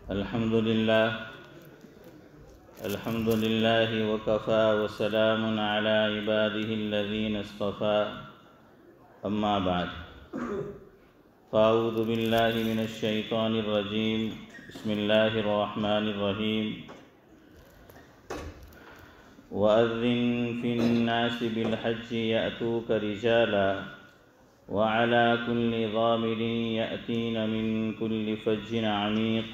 الحمد لله وكفى وسلام على عباده الذين اصطفى أما بعد فأعوذ بالله من الشيطان الرجيم بسم الله الرحمن الرحيم وأذن في الناس بالحج يأتوك رجالا وعلى كل ضامر يأتين من كل فج عميق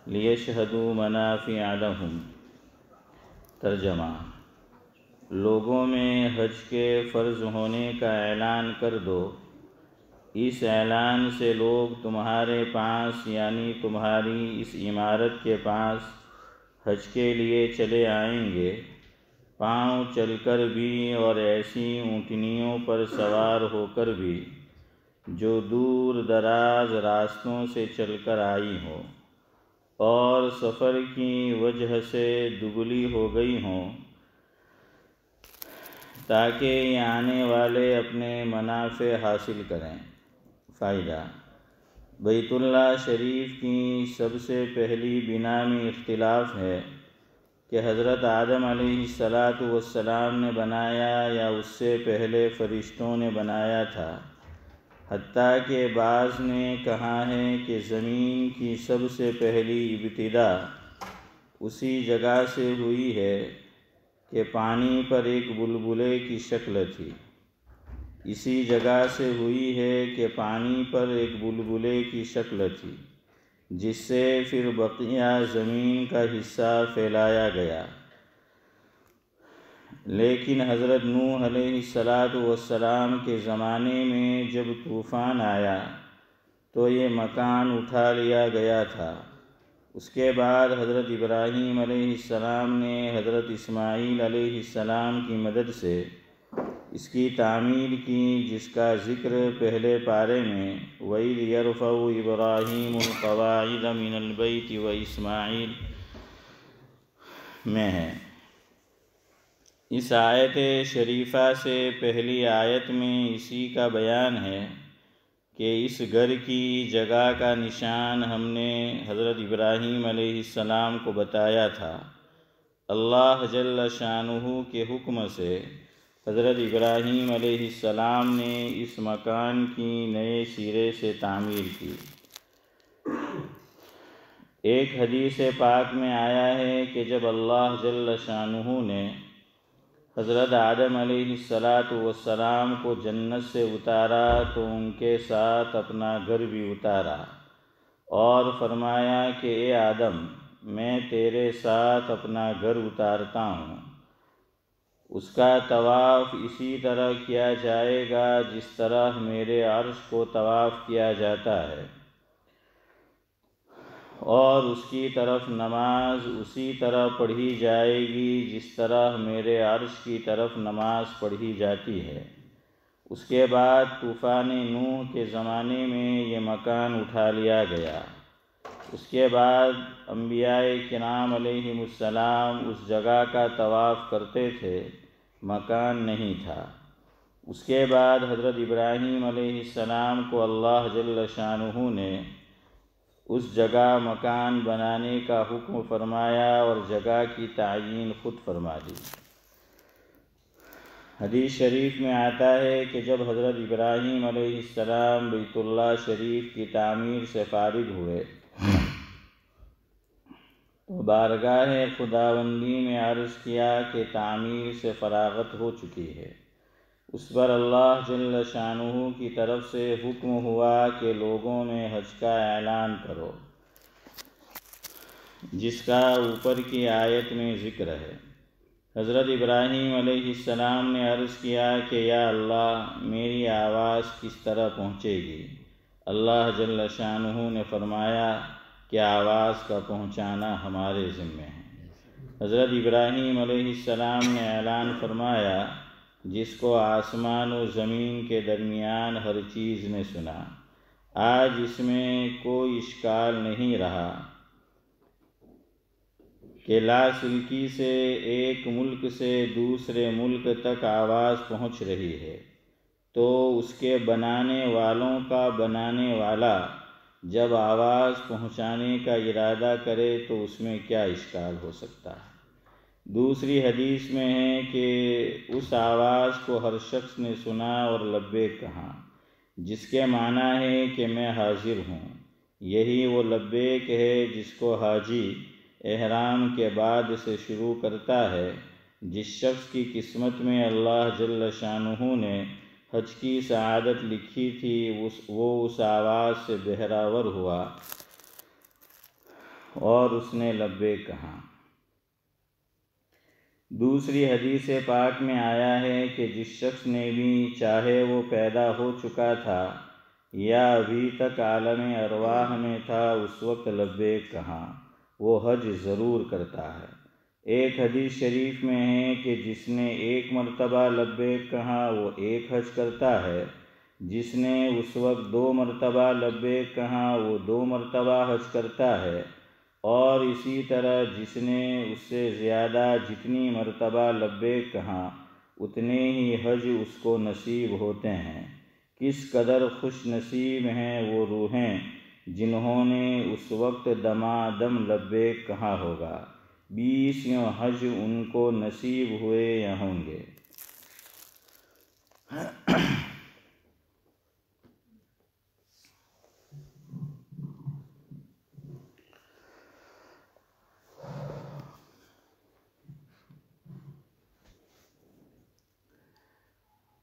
لیشہدوا منافع لہم۔ ترجمہ: لوگوں میں حج کے فرض ہونے کا اعلان کر دو، اس اعلان سے لوگ تمہارے پاس یعنی تمہاری اس عمارت کے پاس حج کے لیے چلے آئیں گے، پاؤں چل کر بھی اور ایسی اونٹنیوں پر سوار ہو کر بھی جو دور دراز راستوں سے چل کر آئی ہوں اور سفر کی وجہ سے دبلی ہو گئی ہوں، تاکہ یہ آنے والے اپنے منافع حاصل کریں۔ فائدہ: بیت اللہ شریف کی سب سے پہلی بنا میں اختلاف ہے کہ حضرت آدم علیہ السلام نے بنایا یا اس سے پہلے فرشتوں نے بنایا تھا، حتیٰ کہ بعض نے کہا ہے کہ زمین کی سب سے پہلی ابتدا اسی جگہ سے ہوئی ہے کہ پانی پر ایک بلبلے کی شکل تھی، اسی جگہ سے ہوئی ہے کہ پانی پر ایک بلبلے کی شکل تھی، جس سے پھر بقیہ زمین کا حصہ پھیلایا گیا۔ لیکن حضرت نوح علیہ السلام کے زمانے میں جب طوفان آیا تو یہ مکان اٹھا لیا گیا تھا۔ اس کے بعد حضرت ابراہیم علیہ السلام نے حضرت اسماعیل علیہ السلام کی مدد سے اس کی تعمیر کی، جس کا ذکر پہلے پارے میں وَإِذْ يَرْفَعُ إِبْرَاهِيمُ الْقَوَاعِدَ مِنَ الْبَيْتِ وَإِسْمَاعِيلُ میں ہے۔ اس آیت شریفہ سے پہلی آیت میں اسی کا بیان ہے کہ اس گھر کی جگہ کا نشان ہم نے حضرت ابراہیم علیہ السلام کو بتایا تھا۔ اللہ جل شانہ کے حکم سے حضرت ابراہیم علیہ السلام نے اس مکان کی نئے سرے سے تعمیر کی۔ ایک حدیث پاک میں آیا ہے کہ جب اللہ جل شانہ نے حضرت آدم علیہ السلام کو جنت سے اتارا تو ان کے ساتھ اپنا گھر بھی اتارا اور فرمایا کہ اے آدم، میں تیرے ساتھ اپنا گھر اتارتا ہوں۔ اس کا طواف اسی طرح کیا جائے گا جس طرح میرے عرش کو طواف کیا جاتا ہے، اور اس کی طرف نماز اسی طرح پڑھی جائے گی جس طرح میرے عرش کی طرف نماز پڑھی جاتی ہے۔ اس کے بعد طوفان نوح کے زمانے میں یہ مکان اٹھا لیا گیا۔ اس کے بعد انبیاء کرام علیہم السلام اس جگہ کا طواف کرتے تھے، مکان نہیں تھا۔ اس کے بعد حضرت ابراہیم علیہ السلام کو اللہ جل شانہ نے اس جگہ مکان بنانے کا حکم فرمایا اور جگہ کی تعیین خود فرما دی۔ حدیث شریف میں آتا ہے کہ جب حضرت ابراہیم علیہ السلام بیت اللہ شریف کی تعمیر سے فارغ ہوئے تو بارگاہ خداوندی میں عرض کیا کہ تعمیر سے فراغت ہو چکی ہے۔ اس پر اللہ جل شانہ کی طرف سے حکم ہوا کہ لوگوں میں حج کا اعلان کرو، جس کا اوپر کی آیت میں ذکر ہے۔ حضرت ابراہیم علیہ السلام نے عرض کیا کہ یا اللہ، میری آواز کس طرح پہنچے گی؟ اللہ جل شانہ نے فرمایا کہ آواز کا پہنچانا ہمارے ذمہ ہے۔ حضرت ابراہیم علیہ السلام نے اعلان فرمایا، جس کو آسمان و زمین کے درمیان ہر چیز نے سنا۔ آج اس میں کوئی اشکال نہیں رہا کہ لاسلکی سے ایک ملک سے دوسرے ملک تک آواز پہنچ رہی ہے، تو اس کے بنانے والوں کا بنانے والا جب آواز پہنچانے کا ارادہ کرے تو اس میں کیا اشکال ہو سکتا ہے؟ دوسری حدیث میں ہے کہ اس آواز کو ہر شخص نے سنا اور لبیک کہا، جس کے معنی ہے کہ میں حاضر ہوں۔ یہی وہ لبیک ہے جس کو حاجی احرام کے بعد سے شروع کرتا ہے۔ جس شخص کی قسمت میں اللہ جل شانہ نے حج کی سعادت لکھی تھی وہ اس آواز سے بہراور ہوا اور اس نے لبیک کہا۔ دوسری حدیث پاک میں آیا ہے کہ جس شخص نے بھی، چاہے وہ پیدا ہو چکا تھا یا ابھی تک عالم ارواح میں تھا، اس وقت لبیک کہا، وہ حج ضرور کرتا ہے۔ ایک حدیث شریف میں ہے کہ جس نے ایک مرتبہ لبیک کہا وہ ایک حج کرتا ہے، جس نے اس وقت 2 مرتبہ لبیک کہا وہ 2 مرتبہ حج کرتا ہے، اور اسی طرح جس نے اس سے زیادہ جتنی مرتبہ لبیک کہا اتنے ہی حج اس کو نصیب ہوتے ہیں۔ کس قدر خوش نصیب ہیں وہ روحیں جنہوں نے اس وقت دمادم لبیک کہا ہوگا، 20 حج ان کو نصیب ہوئے یا ہوں گے۔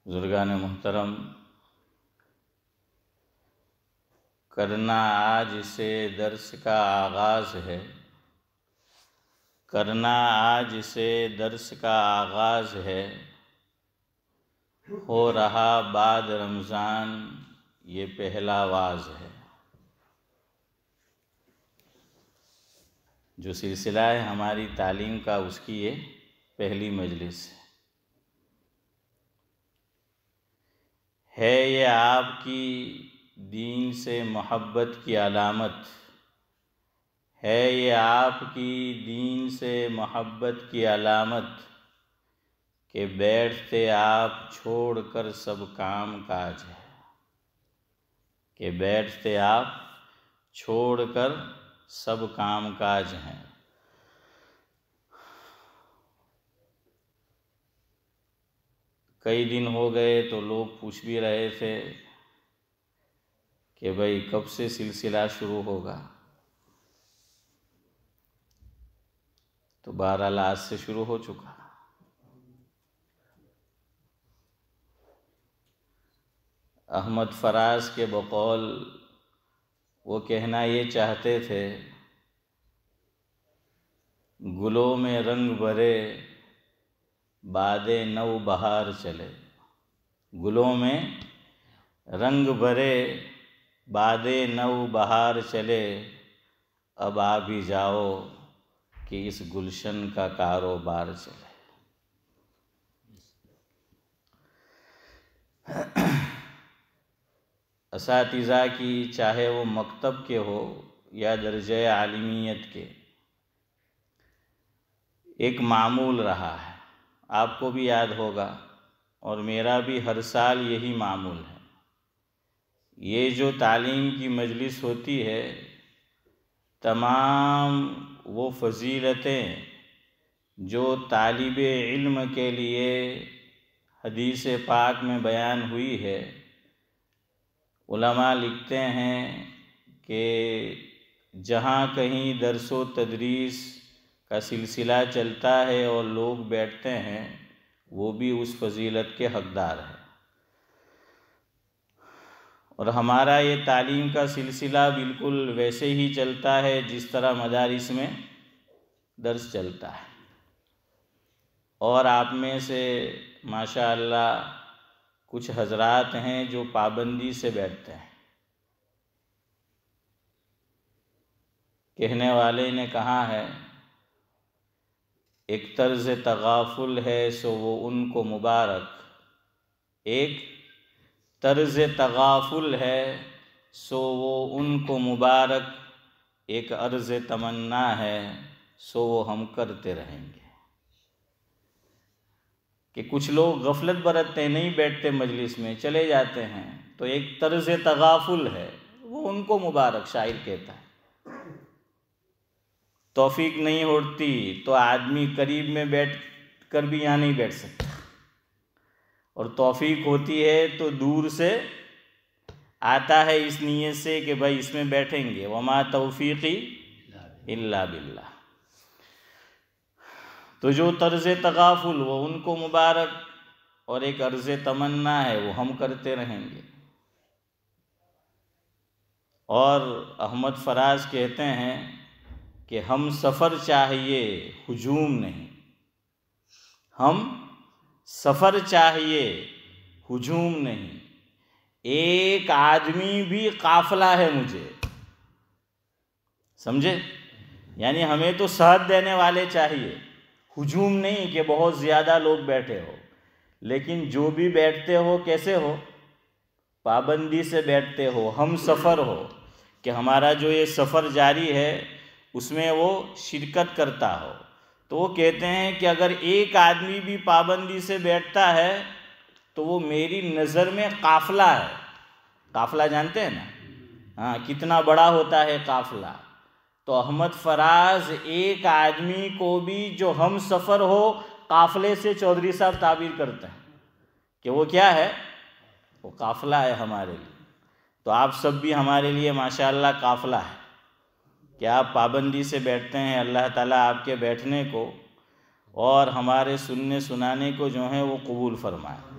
بزرگان محترم، کرنا آج سے درس کا آغاز ہے، کرنا آج سے درس کا آغاز ہے، ہو رہا بعد رمضان یہ پہلا واز ہے۔ جو سلسلہ ہے ہماری تعلیم کا، اس کی یہ پہلی مجلس ہے۔ یہ آپ کی دین سے محبت کی علامت ہے، یہ آپ کی دین سے محبت کی علامت کہ بیٹھتے آپ چھوڑ کر سب کام کاج ہے، کہ بیٹھتے آپ چھوڑ کر سب کام کاج ہیں۔ کئی دن ہو گئے تو لوگ پوچھ بھی رہے تھے کہ بھئی کب سے سلسلہ شروع ہوگا، تو بہرحال آج سے شروع ہو چکا۔ احمد فراز کے بقول وہ کہنا یہ چاہتے تھے، گلوں میں رنگ بھرے باد نو بہار چلے، گلوں میں رنگ بھرے باد نو بہار چلے، اب آ بھی جاؤ کہ اس گلشن کا کاروبار چلے۔ اساتذہ کی، چاہے وہ مکتب کے ہو یا درجہ عالمیت کے، ایک معمول رہا ہے، آپ کو بھی یاد ہوگا اور میرا بھی ہر سال یہی معمول ہے۔ یہ جو تعلیم کی مجلس ہوتی ہے، تمام وہ فضیلتیں جو طالب علم کے لیے حدیث پاک میں بیان ہوئی ہے، علماء لکھتے ہیں کہ جہاں کہیں درس و تدریس کا سلسلہ چلتا ہے اور لوگ بیٹھتے ہیں، وہ بھی اس فضیلت کے حقدار ہیں۔ اور ہمارا یہ تعلیم کا سلسلہ بالکل ویسے ہی چلتا ہے جس طرح مدارس میں درس چلتا ہے۔ اور آپ میں سے ماشاءاللہ کچھ حضرات ہیں جو پابندی سے بیٹھتے ہیں۔ کہنے والے نے کہا ہے، ایک طرز تغافل ہے سو وہ ان کو مبارک، ایک طرز تغافل ہے سو وہ ان کو مبارک، ایک عرض تمنا ہے سو وہ ہم کرتے رہیں گے۔ کہ کچھ لوگ غفلت برتتے، نہیں بیٹھتے مجلس میں، چلے جاتے ہیں، تو ایک طرز تغافل ہے، وہ وہ ان کو مبارک، شاعر کہتا ہے۔ توفیق نہیں ہوتی تو آدمی قریب میں بیٹھ کر بھی یہاں نہیں بیٹھ سکتا، اور توفیق ہوتی ہے تو دور سے آتا ہے اس نیت سے کہ بھائی اس میں بیٹھیں گے۔ وما توفیقی الا باللہ۔ تو جو طرز تغافل وہ ان کو مبارک، اور ایک عرض تمنا ہے وہ ہم کرتے رہیں گے۔ اور احمد فراز کہتے ہیں کہ ہم سفر چاہیے ہجوم نہیں، ہم سفر چاہیے ہجوم نہیں، ایک آدمی بھی قافلہ ہے مجھے، سمجھے؟ یعنی ہمیں تو صحت دینے والے چاہیے، ہجوم نہیں کہ بہت زیادہ لوگ بیٹھے ہو، لیکن جو بھی بیٹھتے ہو کیسے ہو؟ پابندی سے بیٹھتے ہو، ہم سفر ہو، کہ ہمارا جو یہ سفر جاری ہے اس میں وہ شرکت کرتا ہو۔ تو وہ کہتے ہیں کہ اگر ایک آدمی بھی پابندی سے بیٹھتا ہے تو وہ میری نظر میں قافلہ ہے۔ قافلہ جانتے ہیں نا؟ ہاں، کتنا بڑا ہوتا ہے قافلہ۔ تو احمد فراز ایک آدمی کو بھی جو ہم سفر ہو قافلے سے چودھری صاحب تعبیر کرتے ہیں کہ وہ کیا ہے؟ وہ قافلہ ہے ہمارے لیے۔ تو آپ سب بھی ہمارے لیے ماشاءاللہ قافلہ ہے کہ آپ پابندی سے بیٹھتے ہیں۔ اللہ تعالیٰ آپ کے بیٹھنے کو اور ہمارے سننے سنانے کو جو ہے وہ قبول فرمائے۔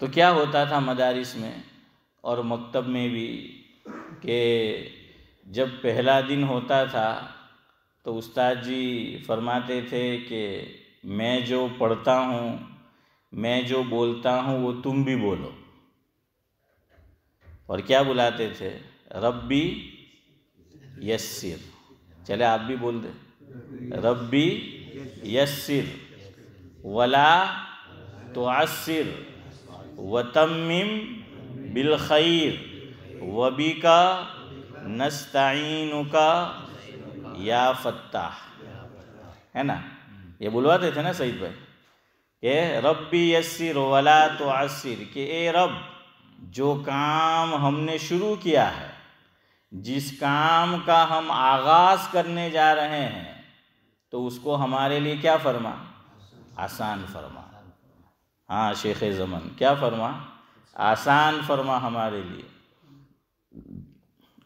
تو کیا ہوتا تھا مدارس میں اور مکتب میں بھی کہ جب پہلا دن ہوتا تھا تو استاد جی فرماتے تھے کہ میں جو پڑھتا ہوں، میں جو بولتا ہوں وہ تم بھی بولو۔ اور کیا بلاتے تھے؟ ربی یسر۔ چلے آپ بھی بول دیں، ربی یسر ولا تعسر وتمم بالخیر وبک نستعینک یا فتاح، ہے نا؟ یہ بلواتے تھے نا سعید بھائی کہ ربی یسر ولا تعسر، کہ اے رب جو کام ہم نے شروع کیا ہے، جس کام کا ہم آغاز کرنے جا رہے ہیں، تو اس کو ہمارے لیے کیا فرما؟ آسان فرما۔ ہاں شیخ زمن، کیا فرما؟ آسان فرما ہمارے لیے۔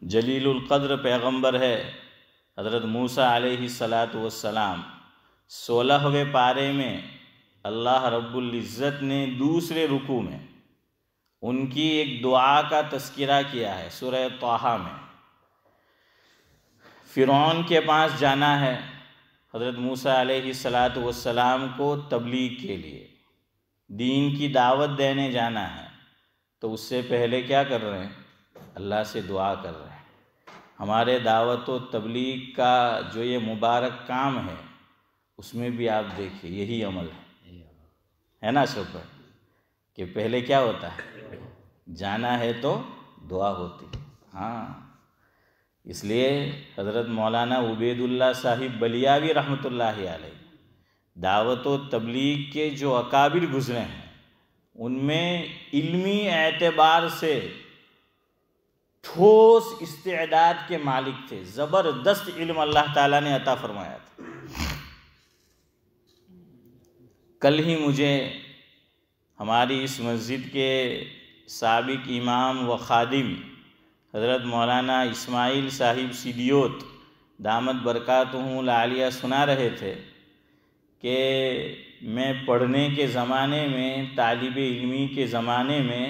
جلیل القدر پیغمبر ہے حضرت موسیٰ علیہ السلام، 16ویں پارے میں اللہ رب العزت نے دوسرے رکوع میں ان کی ایک دعا کا تذکرہ کیا ہے سورہ طٰہٰ میں۔ فرعون کے پاس جانا ہے حضرت موسیٰ علیہ السلام کو تبلیغ کے لیے، دین کی دعوت دینے جانا ہے۔ تو اس سے پہلے کیا کر رہے ہیں؟ اللہ سے دعا کر رہے ہیں۔ ہمارے دعوت و تبلیغ کا جو یہ مبارک کام ہے اس میں بھی آپ دیکھیں یہی عمل ہے نا اشرف بھائی، کہ پہلے کیا ہوتا ہے؟ جانا ہے تو دعا ہوتی ہے۔ ہاں، اس لیے حضرت مولانا عبید اللہ صاحب بلیاوی رحمۃ اللہ علیہ دعوت و تبلیغ کے جو اکابر گزرے ہیں ان میں علمی اعتبار سے ٹھوس استعداد کے مالک تھے، زبردست علم اللہ تعالیٰ نے عطا فرمایا تھا۔ کل ہی مجھے ہماری اس مسجد کے سابق امام و خادم حضرت مولانا اسماعیل صاحب سیدیوت دامت برکاتہ العالیہ سنا رہے تھے کہ میں پڑھنے کے زمانے میں، طالب علمی کے زمانے میں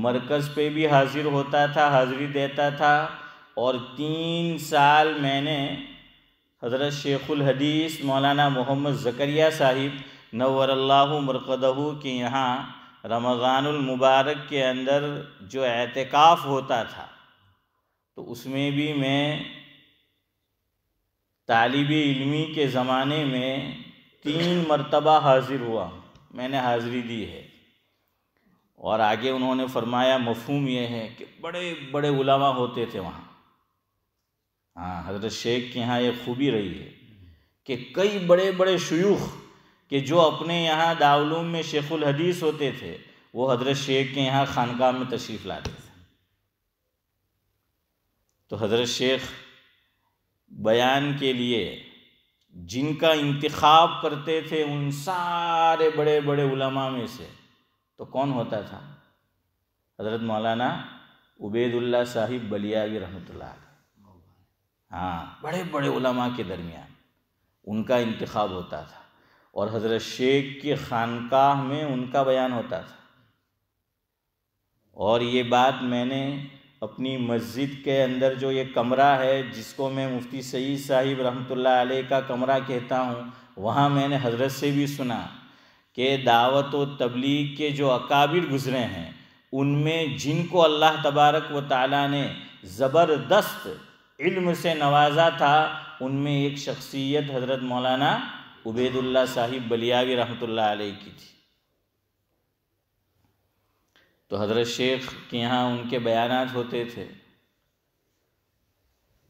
مرکز پہ بھی حاضر ہوتا تھا، حاضری دیتا تھا، اور 3 سال میں نے حضرت شیخ الحدیث مولانا محمد زکریا صاحب نور اللہ مرقدہ کے یہاں رمضان المبارک کے اندر جو اعتکاف ہوتا تھا تو اس میں بھی میں طالب علمی کے زمانے میں 3 مرتبہ حاضر ہوا، میں نے حاضری دی ہے۔ اور آگے انہوں نے فرمایا مفہوم یہ ہے کہ بڑے بڑے علماء ہوتے تھے وہاں۔ ہاں، حضرت شیخ کے یہاں یہ خوبی رہی ہے کہ کئی بڑے بڑے شیوخ کہ جو اپنے یہاں دارالعلوم میں شیخ الحدیث ہوتے تھے وہ حضرت شیخ کے یہاں خانقاہ میں تشریف لاتے تھے۔ تو حضرت شیخ بیان کے لیے جن کا انتخاب کرتے تھے ان سارے بڑے بڑے علماء میں سے تو کون ہوتا تھا؟ حضرت مولانا عبید اللہ صاحب بلیاوی رحمۃ اللہ علیہ۔ ہاں، بڑے بڑے علماء کے درمیان ان کا انتخاب ہوتا تھا، اور حضرت شیخ کی خانقاہ میں ان کا بیان ہوتا تھا۔ اور یہ بات میں نے اپنی مسجد کے اندر جو یہ کمرہ ہے جس کو میں مفتی سعید صاحب رحمۃ اللہ علیہ کا کمرہ کہتا ہوں، وہاں میں نے حضرت سے بھی سنا کہ دعوت و تبلیغ کے جو اکابر گزرے ہیں ان میں جن کو اللہ تبارک و تعالیٰ نے زبردست علم سے نوازا تھا ان میں ایک شخصیت حضرت مولانا عبید اللہ صاحب بلیاوی رحمۃ اللہ علیہ کی تھی۔ تو حضرت شیخ کے یہاں ان کے بیانات ہوتے تھے۔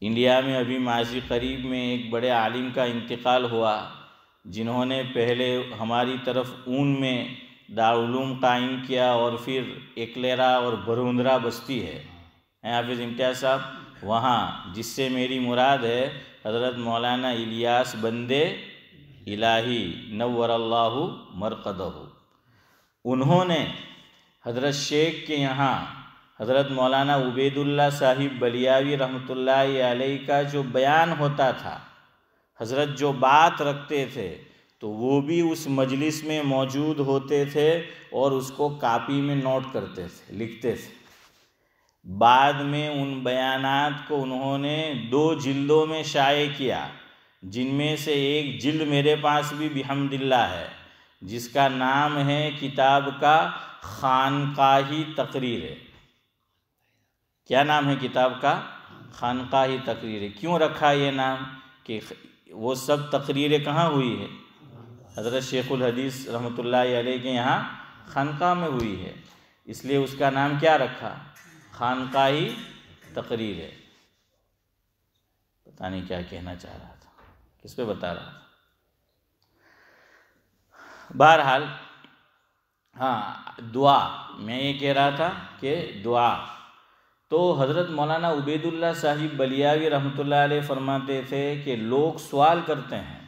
انڈیا میں ابھی ماضی قریب میں ایک بڑے عالم کا انتقال ہوا جنہوں نے پہلے ہماری طرف اون میں دارالعلوم قائم کیا، اور پھر ایکلیرا اور بروندرا بستی ہے حافظ امتیاز صاحب، وہاں جس سے میری مراد ہے حضرت مولانا الیاس بندے الہی نور اللہ مرقدہ۔ انہوں نے حضرت شیخ کے یہاں حضرت مولانا عبید اللہ صاحب بلیاوی رحمۃ اللہ علیہ کا جو بیان ہوتا تھا، حضرت جو بات رکھتے تھے تو وہ بھی اس مجلس میں موجود ہوتے تھے اور اس کو کاپی میں نوٹ کرتے تھے، لکھتے تھے۔ بعد میں ان بیانات کو انہوں نے 2 جلدوں میں شائع کیا، جن میں سے ایک جلد میرے پاس بھی بحمد اللہ ہے، جس کا نام ہے کتاب کا خانقاہی تقریر ہے۔ کیا نام ہے کتاب کا؟ خانقاہی تقریر۔ کیوں رکھا یہ نام؟ کہ وہ سب تقریریں کہاں ہوئی ہے؟ حضرت شیخ الحدیث رحمۃ اللہ علیہ کے یہاں خانقاہ میں ہوئی ہے، اس لیے اس کا نام کیا رکھا؟ خانقاہی تقریر ہے۔ پتہ نہیں کیا کہنا چاہ رہا تھا، کس پہ بتا رہا تھا۔ بہرحال ہاں، دعا، میں یہ کہہ رہا تھا کہ دعا تو حضرت مولانا عبید اللہ صاحب بلیاوی رحمۃ اللہ علیہ فرماتے تھے کہ لوگ سوال کرتے ہیں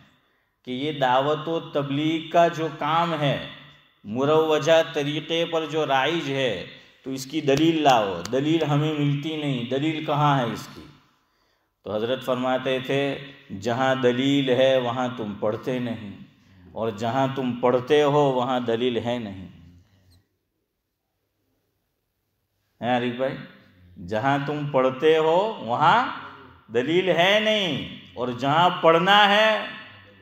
کہ یہ دعوت و تبلیغ کا جو کام ہے مروجہ طریقے پر جو رائج ہے تو اس کی دلیل لاؤ، دلیل ہمیں ملتی نہیں، دلیل کہاں ہے اس کی؟ تو حضرت فرماتے تھے جہاں دلیل ہے وہاں تم پڑھتے نہیں، اور جہاں تم پڑھتے ہو وہاں دلیل ہے نہیں۔ عارف بھائی، جہاں تم پڑھتے ہو وہاں دلیل ہے نہیں، اور جہاں پڑھنا ہے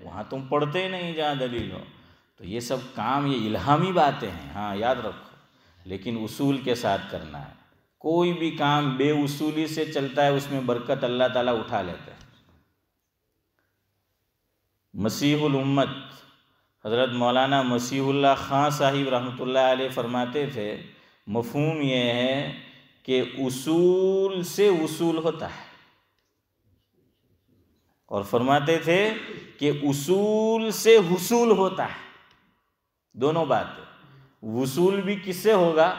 وہاں تم پڑھتے نہیں جہاں دلیل ہو۔ تو یہ سب کام یہ الہامی باتیں ہیں، ہاں یاد رکھو، لیکن اصول کے ساتھ کرنا ہے۔ کوئی بھی کام بے اصولی سے چلتا ہے اس میں برکت اللہ تعالیٰ اٹھا لیتا ہے۔ مسیح الامت حضرت مولانا مسیح اللہ خان صاحب رحمۃ اللہ علیہ فرماتے تھے مفہوم یہ ہے کہ اصول سے وصول ہوتا ہے، اور فرماتے تھے کہ اصول سے حصول ہوتا ہے۔ دونوں باتیں، وصول بھی کس سے ہوگا؟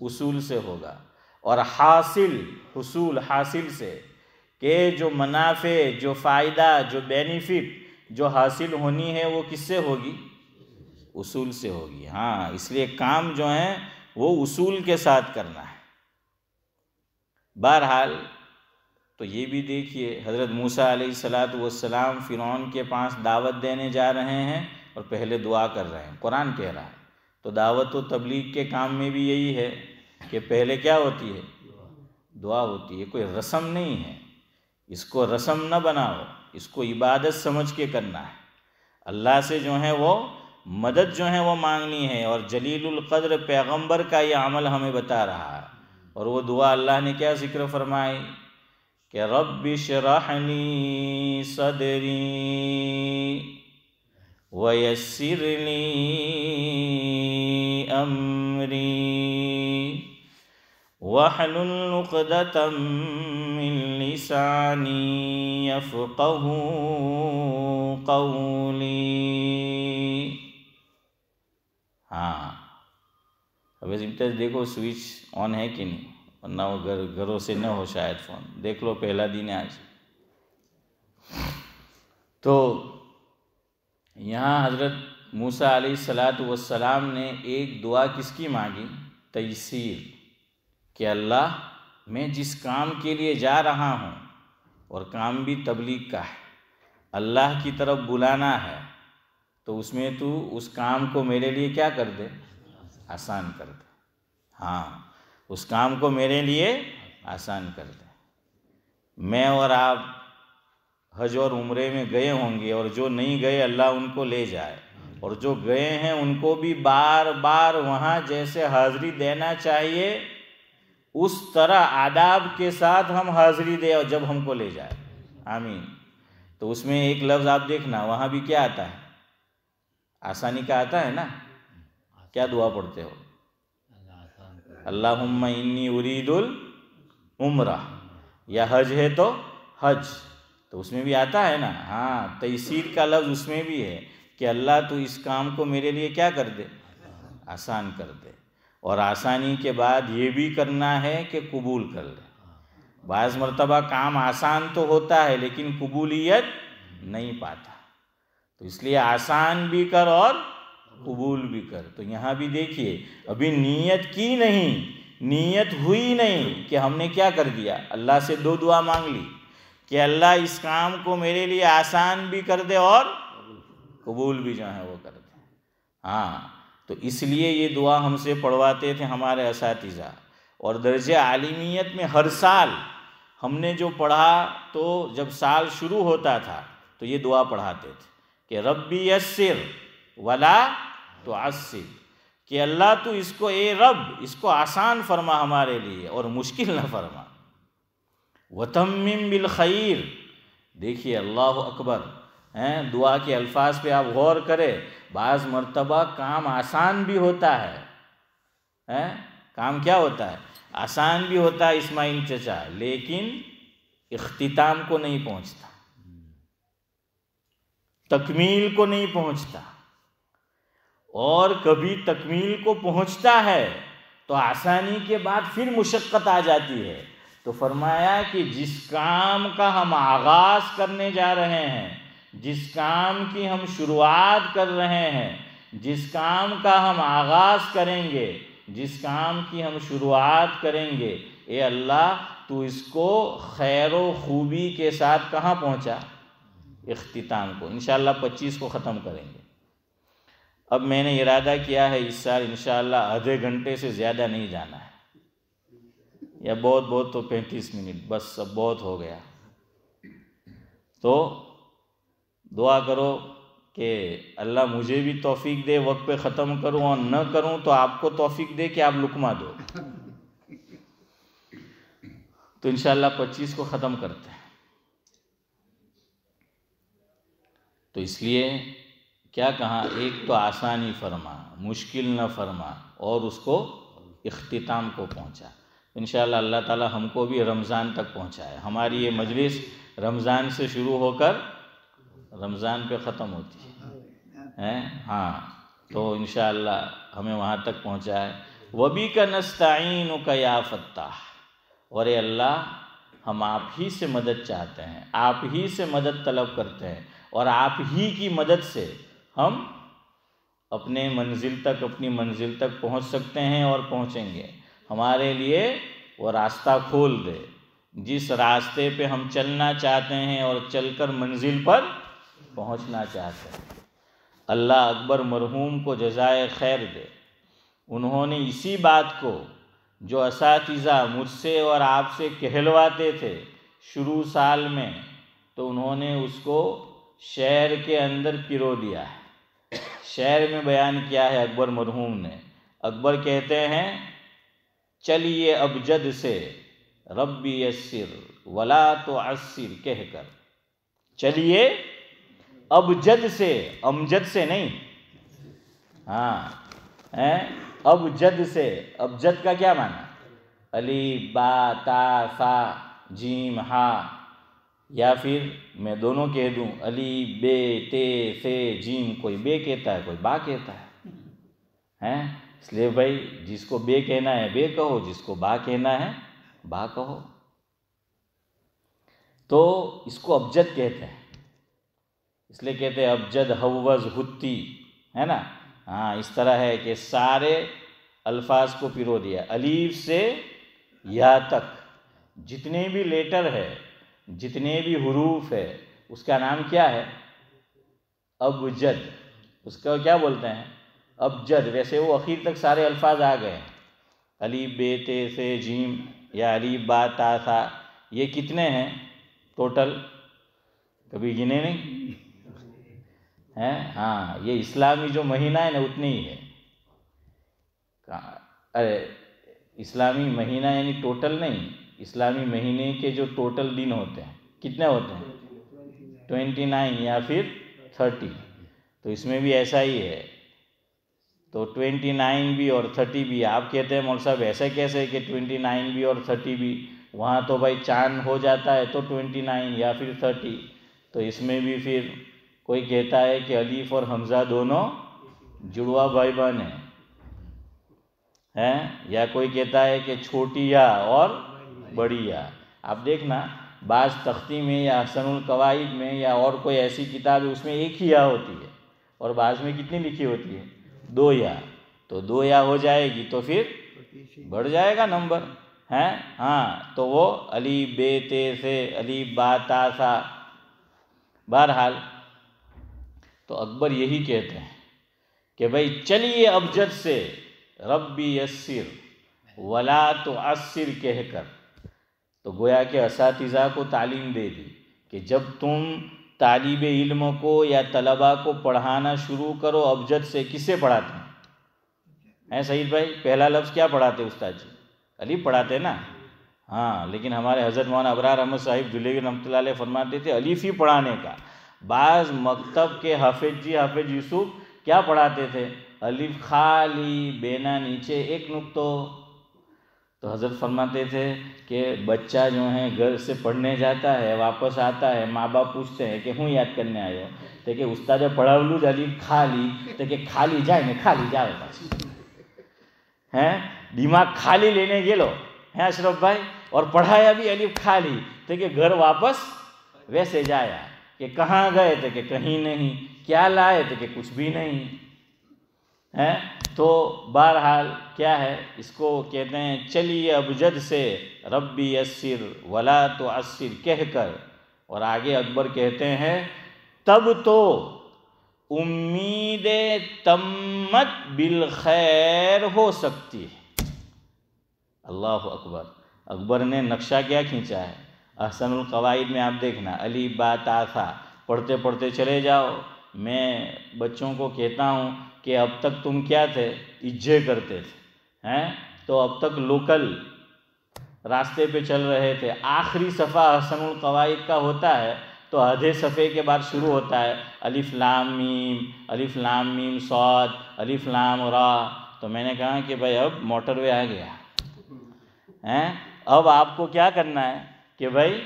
اصول سے ہوگا، اور حاصل، حصول حاصل سے، کہ جو منافع، جو فائدہ، جو بینیفٹ جو حاصل ہونی ہے وہ کس سے ہوگی؟ اصول سے ہوگی۔ ہاں، اس لیے کام جو ہیں وہ اصول کے ساتھ کرنا ہے۔ بہرحال تو یہ بھی دیکھیے، حضرت موسیٰ علیہ السلام فرعون کے پاس دعوت دینے جا رہے ہیں اور پہلے دعا کر رہے ہیں، قرآن کہہ رہا ہے۔ تو دعوت و تبلیغ کے کام میں بھی یہی ہے کہ پہلے کیا ہوتی ہے؟ دعا ہوتی ہے۔ کوئی رسم نہیں ہے، اس کو رسم نہ بناؤ، اس کو عبادت سمجھ کے کرنا ہے۔ اللہ سے جو ہے وہ مدد جو ہے وہ مانگنی ہے، اور جلیل القدر پیغمبر کا یہ عمل ہمیں بتا رہا ہے۔ اور وہ دعا اللہ نے کیا ذکر فرمائی کہ رب اشرح لی صدری ویسر لی امری واحلل عقدۃ من لسانی یفقہوا قولی۔ ہاں، اب دیکھو سوئچ آن ہے کہ نہیں، ورنہ وہ گھروں سے نہ ہو شاید فون، دیکھ لو پہلا دن ہے آج۔ تو یہاں حضرت موسیٰ علیہ السلام نے ایک دعا کس کی مانگی؟ تیسیر، کہ اللہ میں جس کام کے لیے جا رہا ہوں، اور کام بھی تبلیغ کا ہے، اللہ کی طرف بلانا ہے، تو اس میں تو اس کام کو میرے لیے کیا کر دے؟ آسان کر دے۔ ہاں، اس کام کو میرے لیے آسان کر دے۔ میں اور آپ حج اور عمرے میں گئے ہوں گے، اور جو نہیں گئے اللہ ان کو لے جائے، اور جو گئے ہیں ان کو بھی بار بار وہاں جیسے حاضری دینا چاہیے اس طرح آداب کے ساتھ ہم حاضری دیں، اور جب ہم کو لے جائے۔ آمین۔ تو اس میں ایک لفظ آپ دیکھنا، وہاں بھی کیا آتا ہے؟ آسانی کا آتا ہے نا؟ کیا دعا پڑھتے ہو؟ اللہم انی ارید العمرہ، یا حج ہے تو حج، تو اس میں بھی آتا ہے نا؟ ہاں، تیسیر کا لفظ اس میں بھی ہے کہ اللہ تو اس کام کو میرے لیے کیا کر دے؟ آسان کر دے۔ اور آسانی کے بعد یہ بھی کرنا ہے کہ قبول کر لے۔ بعض مرتبہ کام آسان تو ہوتا ہے لیکن قبولیت نہیں پاتا، تو اس لیے آسان بھی کر اور قبول بھی کر۔ تو یہاں بھی دیکھیے، ابھی نیت کی نہیں، نیت ہوئی نہیں کہ ہم نے کیا کر دیا؟ اللہ سے دو دعا مانگ لی کہ اللہ اس کام کو میرے لیے آسان بھی کر دے اور قبول بھی جو ہے وہ کر دے۔ ہاں، تو اس لیے یہ دعا ہم سے پڑھواتے تھے ہمارے اساتذہ، اور درجہ عالمیت میں ہر سال ہم نے جو پڑھا، تو جب سال شروع ہوتا تھا تو یہ دعا پڑھاتے تھے کہ ربی یسر ولا تعسر، کہ اللہ تو اس کو، اے رب اس کو آسان فرما ہمارے لیے اور مشکل نہ فرما۔ وتمم بالخیر، دیکھیے اللہ اکبر، دعا کے الفاظ پہ آپ غور کریں، بعض مرتبہ کام آسان بھی ہوتا ہے، کام کیا ہوتا ہے؟ آسان بھی ہوتا ہے اسماعیل چچا، لیکن اختتام کو نہیں پہنچتا، تکمیل کو نہیں پہنچتا، اور کبھی تکمیل کو پہنچتا ہے تو آسانی کے بعد پھر مشقت آ جاتی ہے۔ تو فرمایا کہ جس کام کا ہم آغاز کرنے جا رہے ہیں، جس کام کی ہم شروعات کر رہے ہیں، جس کام کا ہم آغاز کریں گے، جس کام کی ہم شروعات کریں گے، اے اللہ تو اس کو خیر و خوبی کے ساتھ کہاں پہنچا؟ اختتام کو۔ انشاءاللہ 25 کو ختم کریں گے۔ اب میں نے ارادہ کیا ہے اس سال انشاءاللہ آدھے گھنٹے سے زیادہ نہیں جانا ہے، یا بہت بہت تو 35 منٹ، بس اب بہت ہو گیا۔ تو دعا کرو کہ اللہ مجھے بھی توفیق دے وقت پہ ختم کروں، اور نہ کروں تو آپ کو توفیق دے کہ آپ لقمہ دو۔ تو انشاءاللہ 25 کو ختم کرتے ہیں۔ تو اس لیے کیا کہا؟ ایک تو آسانی فرما، مشکل نہ فرما، اور اس کو اختتام کو پہنچا۔ انشاءاللہ اللہ تعالی ہم کو بھی رمضان تک پہنچائے۔ ہماری یہ مجلس رمضان سے شروع ہو کر رمضان پہ ختم ہوتی ہے، ہاں، تو انشاءاللہ ہمیں وہاں تک پہنچائے۔ وَبِكَ نَسْتَعِينُكَ يَا فَتَّاحُ، اور اے اللہ ہم آپ ہی سے مدد چاہتے ہیں، آپ ہی سے مدد طلب کرتے ہیں، اور آپ ہی کی مدد سے ہم اپنی منزل تک پہنچ سکتے ہیں اور پہنچیں گے۔ ہمارے لیے وہ راستہ کھول دے جس راستے پہ ہم چلنا چاہتے ہیں اور چل کر منزل پر پہنچنا چاہتے ہیں۔ اللہ اکبر مرحوم کو جزائے خیر دے، انہوں نے اسی بات کو جو اساتذہ مجھ سے اور آپ سے کہلواتے تھے شروع سال میں، تو انہوں نے اس کو شعر کے اندر پرو دیا ہے، شعر میں بیان کیا ہے اکبر مرحوم نے۔ اکبر کہتے ہیں چلیے ابجد سے ربی یسر ولا تعسر کہہ کر، چلیے ابجد سے، امجد سے نہیں، ہاں، ابجد سے۔ ابجد کا کیا معنی؟ الف با تا سا جیم ہا، یا پھر میں دونوں کہہ دوں، الف بے تے سے جیم، کوئی بے کہتا ہے کوئی با کہتا ہے، اس لیے بھائی جس کو بے کہنا ہے بے کہو، جس کو با کہنا ہے با کہو. تو اس کو ابجد کہتے ہیں، اس لیے کہتے ہیں ابجد حوض ہتی، ہے نا. ہاں اس طرح ہے کہ سارے الفاظ کو پرو دیا، الف سے یا تک جتنے بھی لیٹر ہے، جتنے بھی حروف ہے، اس کا نام کیا ہے؟ ابجد. اس کا کیا بولتے ہیں؟ ابجد. ویسے وہ اخیر تک سارے الفاظ آ گئے ہیں، الف بے تے سے جیم یا الف با تا تھا، یہ کتنے ہیں ٹوٹل؟ کبھی گنے نہیں ہیں؟ ہاں یہ اسلامی جو مہینہ ہے نا اتنے ہی ہے. ارے اسلامی مہینہ یعنی ٹوٹل نہیں، اسلامی مہینے کے جو ٹوٹل دن ہوتے ہیں کتنے ہوتے ہیں؟ 29 یا پھر 30. تو اس میں بھی ایسا ہی ہے. تو 29 بھی اور 30 بھی. آپ کہتے ہیں مولوی صاحب ایسا کیسے کہ 29 بھی اور 30 بھی؟ وہاں تو بھائی چاند ہو جاتا ہے تو 29 یا پھر 30. تو اس میں بھی پھر کوئی کہتا ہے کہ الف اور حمزہ دونوں جڑوا بھائی بہن ہیں، یا کوئی کہتا ہے کہ چھوٹی یا اور بڑی یا. آپ دیکھنا بعض تختی میں یا احسن القواعد میں یا اور کوئی ایسی کتاب ہے اس میں ایک ہی یا ہوتی ہے، اور بعض میں کتنی لکھی ہوتی ہے؟ 2 یا. تو 2 یا ہو جائے گی تو پھر بڑھ جائے گا نمبر ہیں. ہاں تو وہ الف بے تے سے الف با تا سا. بہرحال تو اکبر یہی کہتے ہیں کہ بھائی چلیے ابجد سے ربی یسر ولا تعسر کہہ کر. تو گویا کہ اساتذہ کو تعلیم دے دی کہ جب تم طالب علم کو یا طلباء کو پڑھانا شروع کرو ابجد سے. کس سے پڑھاتے ہیں سعید بھائی؟ پہلا لفظ کیا پڑھاتے استاد جی؟ الف پڑھاتے نا. ہاں لیکن ہمارے حضرت مولانا ابرار احمد صاحب دھلیگی رحمۃ اللہ علیہ فرماتے تھے الف ہی پڑھانے کا. بعض مکتب کے حافظ جی حافظ یوسف کیا پڑھاتے تھے؟ الف خالی بینا نیچے ایک نقطہ. تو حضرت فرماتے تھے کہ بچہ جو ہے گھر سے پڑھنے جاتا ہے واپس آتا ہے، ماں باپ پوچھتے ہیں کہ ہوں یاد کرنے آئے ہو؟ تو کہ استاد پڑھاولو الف خالی. تو کہ خالی جائے نا خالی جاؤ ہیں، دماغ خالی لینے گے لو ہیں اشرف بھائی، اور پڑھایا بھی الف خالی. تو کہ گھر واپس ویسے جایا کہ کہاں گئے تھے کہ کہیں نہیں، کیا لائے تھے کہ کچھ بھی نہیں ہیں. تو بہرحال کیا ہے اس کو کہتے ہیں چلیے ابجد سے ربی یسر ولا تعسر کہہ کر. اور آگے اکبر کہتے ہیں تب تو امید تمت بالخیر ہو سکتی ہے. اللہ اکبر. اکبر نے نقشہ کیا کھینچا ہے احسن القواعد میں. آپ دیکھنا الف با تا تھا پڑھتے پڑھتے چلے جاؤ. میں بچوں کو کہتا ہوں کہ اب تک تم کیا تھے؟ اجے کرتے تھے ہیں. تو اب تک لوکل راستے پہ چل رہے تھے. آخری صفحہ احسن القواعد کا ہوتا ہے تو آدھے صفحے کے بعد شروع ہوتا ہے الف لام میم صاد الف لام را. تو میں نے کہا کہ بھائی اب موٹر وے آ گیا ہیں، اب آپ کو کیا کرنا ہے کہ بھائی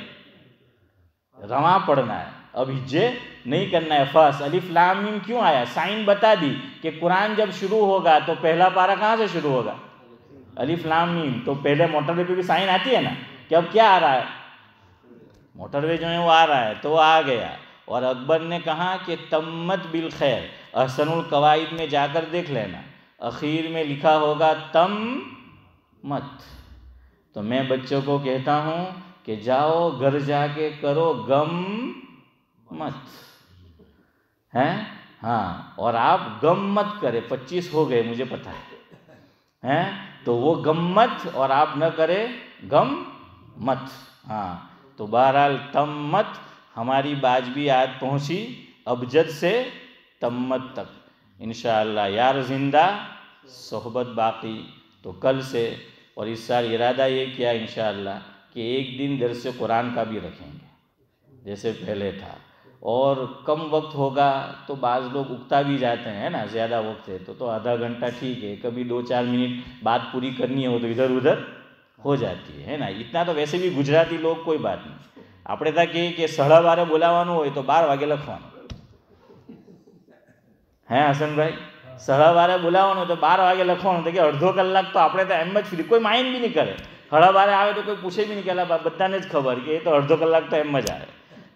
رواں پڑھنا ہے، اب ہجے نہیں کرنا ہے. فرسٹ الف لام میم کیوں آیا؟ سائن بتا دی کہ قرآن جب شروع ہوگا تو پہلا پارہ کہاں سے شروع ہوگا؟ الف لام میم. تو پہلے موٹر وے پہ بھی سائن آتی ہے نا کہ اب کیا آ رہا ہے؟ موٹر وے جو ہے وہ آ رہا ہے. تو وہ آ گیا. اور اکبر نے کہا کہ تمت بالخیر. احسن القواعد میں جا کر دیکھ لینا اخیر میں لکھا ہوگا تم مت. تو میں بچوں کو کہتا ہوں کہ جاؤ گھر جا کے کرو غم مت ہیں. ہاں اور آپ غم مت کرے. 25 ہو گئے مجھے پتہ ہے ہیں. تو وہ غم مت اور آپ نہ کرے غم مت. ہاں تو بہرحال تم مت ہماری باجبی آیت پہنچی ابجد سے تمت تک. انشاءاللہ یار زندہ صحبت باقی. تو کل سے اور اس سال ارادہ یہ کیا انشاءاللہ کہ ایک دن درس قرآن کا بھی رکھیں گے جیسے پہلے تھا. اور کم وقت ہوگا تو بعض لوگ اکتا بھی جاتے ہیں نا، زیادہ وقت ہے تو آدھا گھنٹہ ٹھیک ہے، کبھی 2-4 منٹ بات پوری کرنی ہو تو ادھر ادھر ہو جاتی ہے نا. اتنا تو ویسے بھی گجراتی لوگ کوئی بات نہیں. આપણે તા કે 12:30 બોલાવવાનું હોય તો 12 વાગે લખવાનું હે હસનભાઈ. 12:30 બોલાવવાનું તો 12 વાગે લખવાનું તો કે અડધો કલાક તો આપણે તો એમ જ ફ્રી, કોઈ માઇન્ડ બી નહીં કરે. 12:30 આવે તો કોઈ પૂછે બી નહીં કે બધાને જ ખબર કે એ તો અડધો કલાક તો એમ જ આવે.